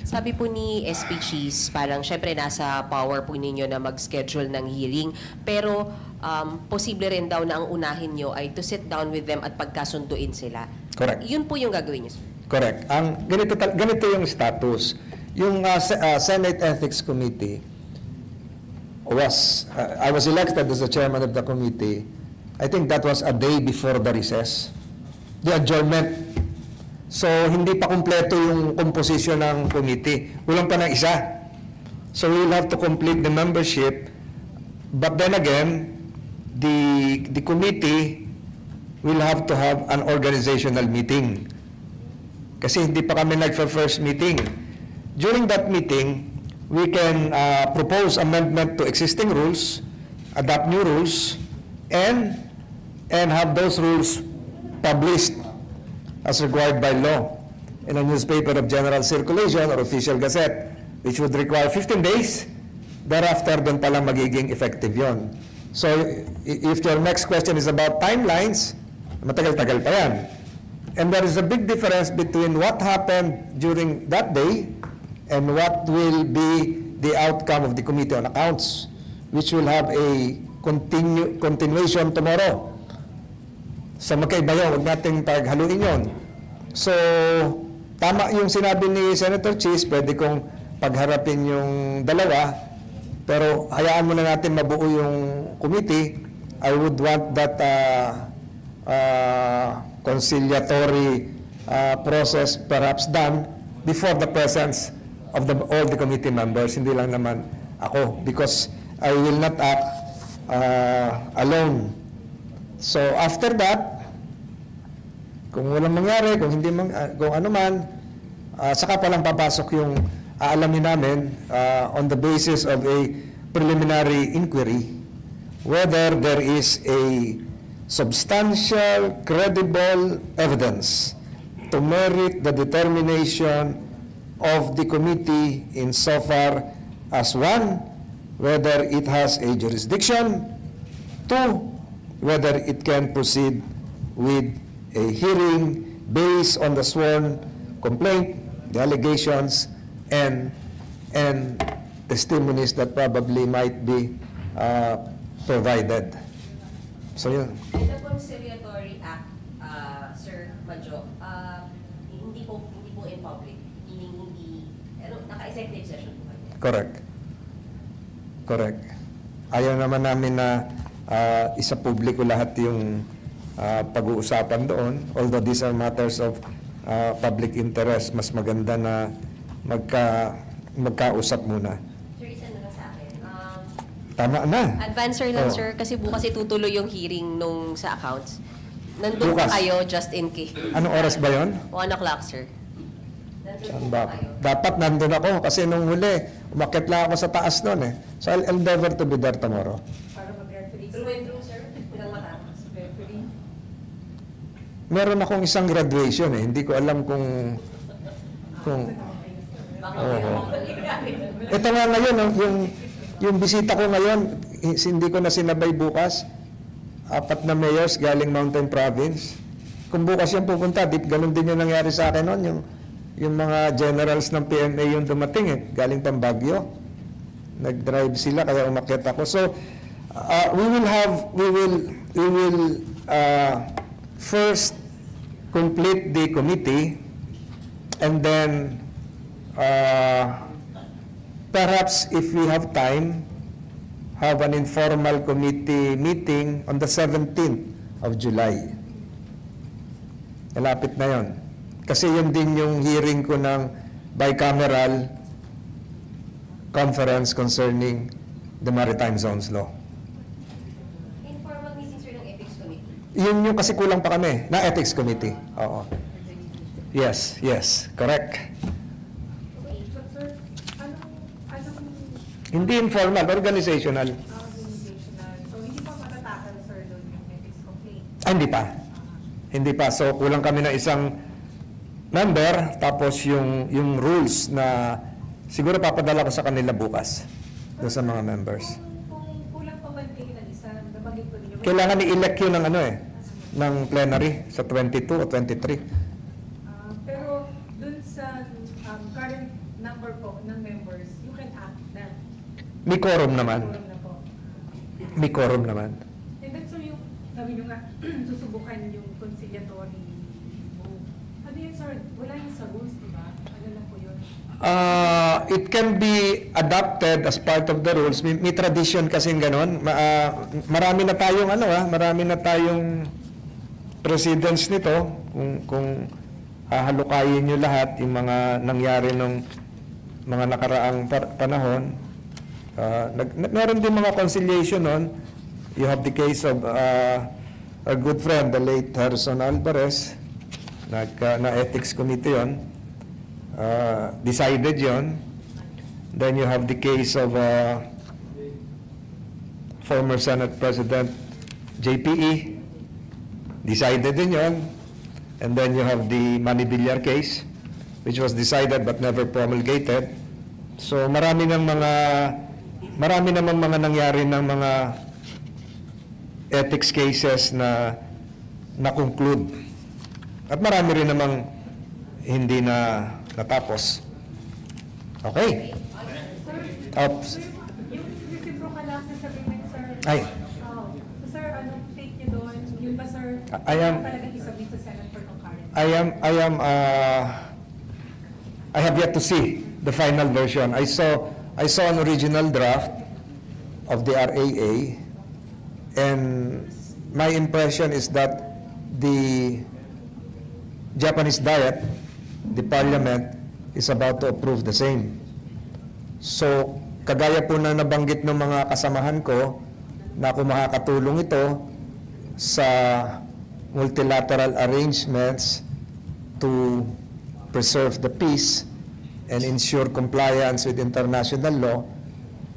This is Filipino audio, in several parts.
Sabi po ni SP Cheese, parang syempre nasa power po ninyo na mag-schedule ng hearing, pero posible rin daw na ang unahin nyo ay to sit down with them at pagkasunduin sila. Correct. Yun po yung gagawin nyo, sir. Correct. Ganito yung status. Yung Senate Ethics Committee was, I was elected as the chairman of the committee. I think that was a day before the recess, the adjournment. So, hindi pa kumpleto yung composition ng committee. Walang pa ng isa. So, we will have to complete the membership. But then again, the committee will have to have an organizational meeting. Kasi hindi pa kami nag-first meeting. During that meeting, we can propose amendment to existing rules, adopt new rules, and have those rules published as required by law in a newspaper of general circulation or official gazette, which would require 15 days. Thereafter, doon pala magiging effective yon. So, if your next question is about timelines, matagal-tagal pa yan. And there is a big difference between what happened during that day and what will be the outcome of the Committee on Accounts, which will have a continuation tomorrow. So magkaiba yun, huwag nating paghaluin yun. So, tama yung sinabi ni Senator Cheese, pwede kong pagharapin yung dalawa, pero hayaan muna natin mabuo yung committee. I would want that conciliatory process perhaps done before the presence of all the committee members, hindi lang naman ako, because I will not act alone. So after that, kung walang mangyari, kung hindi kung ano man, saka pa lang papasok yung aalamin namin on the basis of a preliminary inquiry whether there is a substantial, credible evidence to merit the determination of the committee insofar as one, whether it has a jurisdiction, two, whether it can proceed with a hearing based on the sworn complaint, the allegations, and testimonies that probably might be provided. So yun. The Conciliatory Act, Sir Madjo, hindi po in public, meaning hindi, naka-executive session po kayo. Correct. Correct. Ayaw naman namin na isa publiko lahat yung pag-uusapan doon. Although these are matters of public interest, mas maganda na magkausap muna. Sir, isa na lang sa akin. Tama na. Advancer lang, sir, kasi bukas itutuloy yung hearing nung sa accounts. Nandun Bukas? pa kayo, just in case. Anong oras ba yon? 1 o'clock, sir. Nandun po kayo. Dapat nandun ako kasi nung huli, umakyat lang ako sa taas noon eh. So I'll endeavor to be there tomorrow. Para mag-referee. Through and through, sir. Ilang matapos. Referee. Meron akong isang graduation eh. Hindi ko alam kung ito nga ngayon, yung bisita ko ngayon, hindi ko na sinabay bukas. 4 na mayors galing Mountain Province. Kung bukas yung pupunta, ganun din yung nangyari sa akin noon. Yung mga generals ng PMA yung dumating eh, galing pang Baguio. Nag-drive sila, kaya umakyat ako. So, we will first complete the committee, and then perhaps if we have time, have an informal committee meeting on the 17th of July. Malapit na yon. Kasi yun din yung hearing ko ng bicameral conference concerning the Maritime Zones Law. Informal meeting, sir, ng Ethics Committee. Yun yung kasi kulang pa kami, na Ethics Committee. Oo. Yes, correct. Sir, Hindi informal, organizational. organizational? So, hindi pa matatakal, sir, doon yung ethics complaint? Hindi pa. Hindi pa. So, kulang kami ng isang member, tapos yung rules na siguro papadala ko sa kanila bukas doon sa mga members. Kung kulang pa man kayo ng isa, nabanggit ko ninyo. Kailangan i-elect yun ng ng plenary sa 22 o 23. Pero dun sa current number po ng members, you can act na. May quorum naman. Quorum na po. May quorum naman. And then, so yung, sabi nyo nga, susubukan yung conciliatory move. Ano yun, sir? Wala yun sa rules, di ba? Ano lang po yun? It can be adopted as part of the rules. May tradition kasing ganon. Marami na tayong marami na tayong precedents nito. Kung hahalukayin nyo lahat yung mga nangyari nung mga nakaraang panahon. Meron din mga conciliation nun. You have the case of our good friend, the late Harrison Alvarez, na ethics committee yun. Decided yon. Then you have the case of former Senate President JPE. Decided din yon. And then you have the Manibillar case, which was decided but never promulgated. So marami namang mga nangyari ng mga ethics cases na na-conclude. At marami rin namang hindi na natapos. Okay. Oops. Yung reciprocal access agreement, sir. Ay. So, sir, anong take nyo doon? Yun ba, sir? I am- Talagang isubmit sa Senate for concurrent. I have yet to see the final version. I saw an original draft of the RAA, and my impression is that the Japanese Diet, the Parliament, is about to approve the same. So, kagaya po na nabanggit ng mga kasamahan ko, na kung makakatulong ito sa multilateral arrangements to preserve the peace and ensure compliance with international law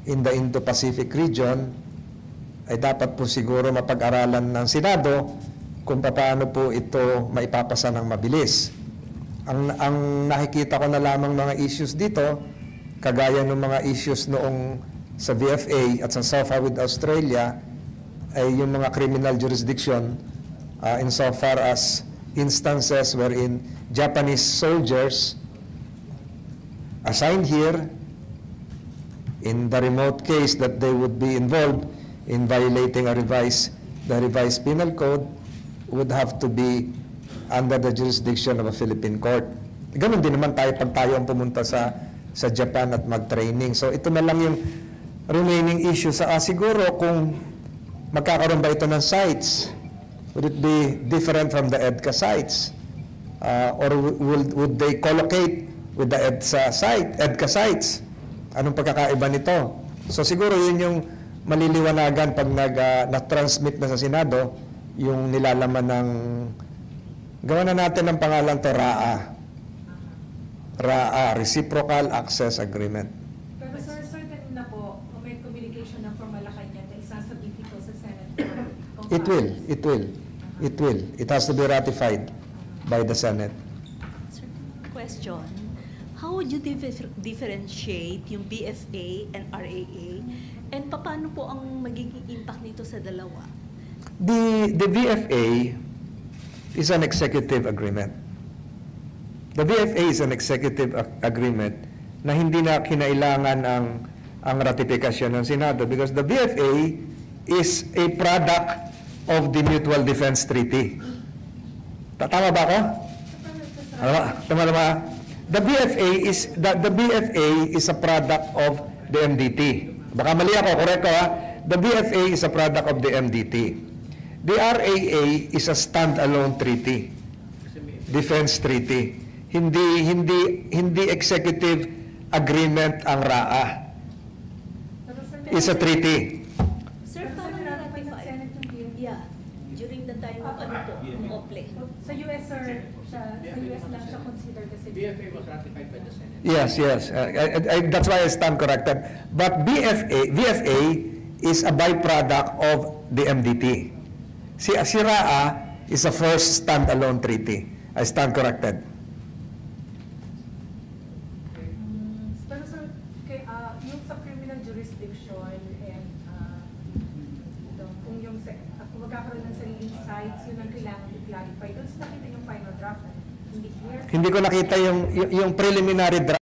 in the Indo-Pacific region, ay dapat po siguro mapag-aralan ng Senado kung paano po ito maipapasa ng mabilis. Ang nakikita ko na lamang mga issues dito, kagaya ng mga issues noong sa VFA at sa SOFA with Australia, ay yung mga criminal jurisdiction insofar as instances wherein Japanese soldiers assigned here, in the remote case that they would be involved in violating the revised penal code, would have to be under the jurisdiction of a Philippine court. Ganun din naman tayo pag tayo ang pumunta sa Japan at mag-training. So ito na lang yung remaining issue. Siguro kung magkakaroon ba ito ng sites, would it be different from the EDCA sites? Or would they collocate with the EDCA sites? Anong pagkakaiba nito? So siguro yun yung maliliwanagan pag na-transmit na sa Senado yung nilalaman ng gawa na natin ng pangalan to RAA, Reciprocal Access Agreement. Pero sir, certain na po, kung may communication na from Malacanang na isasabit ito sa Senate for concurrent. It will. It has to be ratified by the Senate. Sir, question. How would you differentiate yung BFA and RAA? And paano po ang magiging impact nito sa dalawa? The BFA is an executive agreement. The BFA is an executive agreement na hindi na kinailangan ang ratifikasyon ng Senado because the BFA is a product of the Mutual Defense Treaty. Tama ba ako? Tama. The BFA is a product of the MDT. Baka mali ako, correct ko ha? The BFA is a product of the MDT. The RAA is a standalone treaty, defense treaty. Hindi executive agreement ang RAA. It's a treaty. Sir, paano na-ratify? Yeah, during the time of OPLE. Sa US, sir, sa US lang siya considered as a BFA was ratified by the Senate. Yes. That's why I stand corrected. But BFA is a byproduct of the MDT. Si RAA is a first standalone treaty. I stand corrected. Pero sir, yung sa criminal jurisdiction and kung magkakaroon ng sariling sites, yun ang kailangan i-clarify. Doon sa nakita yung final draft, hindi clear. Hindi ko nakita yung preliminary draft.